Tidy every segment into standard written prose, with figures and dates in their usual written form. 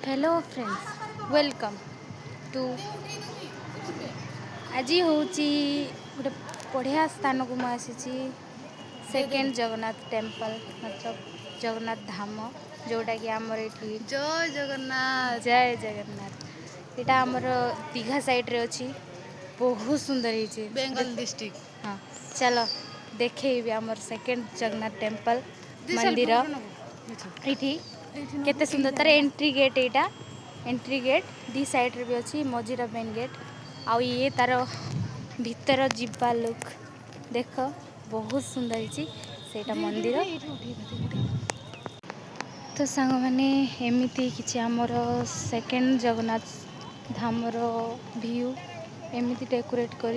Hello friends welcome to आज हूँ गोटे बढ़िया स्थान को मुझे सेकेंड जगन्नाथ टेम्पल मतलब जगन्नाथ धाम जोटा कि आमर ये जय जगन्नाथ। जय जगन्नाथ यहाँ आमर दीघा साइड रे अच्छी बहुत सुंदर है बेंगल डिस्ट्रिक्ट। हाँ चलो देखे आमर सेकेंड जगन्नाथ टेम्पल मंदिर ये केते सुंदर तार एंट्री गेट यहाँ एंट्री गेट दी साइड रे भी अच्छी मझीरा मेन गेट आउ ये तार भीतर जीवा लुक देख बहुत सुंदर है सेटा मंदिर। तो सांग मैंने एमती किसी आमर सेकेंड जगन्नाथ धामर व्यू एमती डेकोरेट कर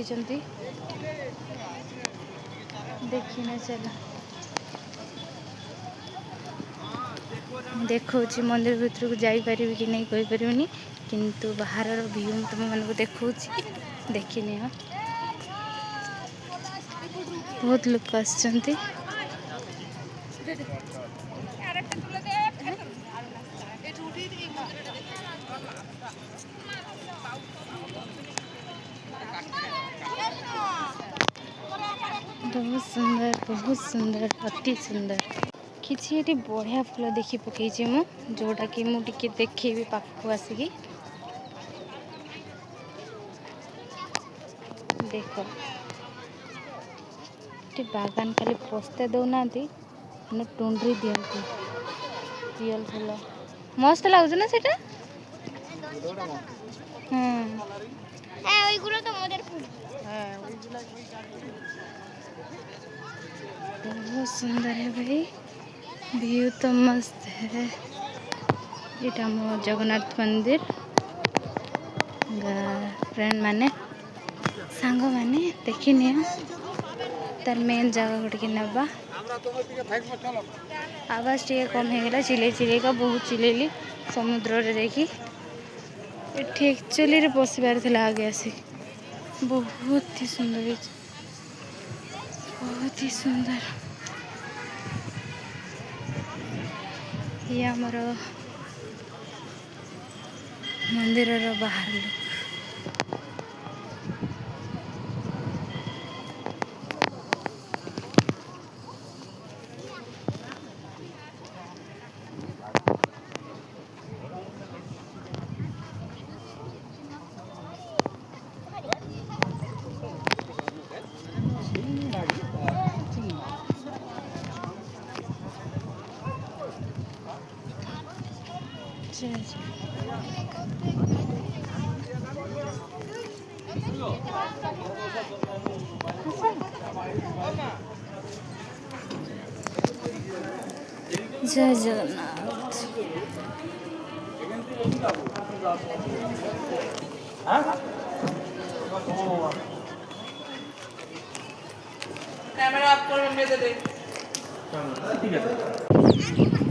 देखिए चलो देखा मंदिर भीतर को जापर कि नहीं कहीपरि किंतु बाहर व्यू तुम मानक देखा देखनी बहुत लोक आसछन्ति बहुत सुंदर अति सुंदर किसी ये बढ़िया फूल देखी पकई मु जोटा कि मुझे देखेबी पाखक आसिकी देख बागान खाली पस्ते दौना टुंड्री दिखती रियल फूल मस्त लगुच ना सेटा बहुत सुंदर है भाई व्यू तो मस्त है। ये मो जगन्नाथ मंदिर फ्रेंड माने सांग माने देखनी तार मेन जगह गोटे नवा आवाज टे कम होगा चिले का बहुत चिलेली समुद्र रे देखी एक्चुअली बसबार था आगे आसी बहुत ही सुंदर बहुत ही सुंदर ये आमर मंदिर बाहर लोक जय जगन्नाथ। कैमरा आपको दे दे। ठीक है।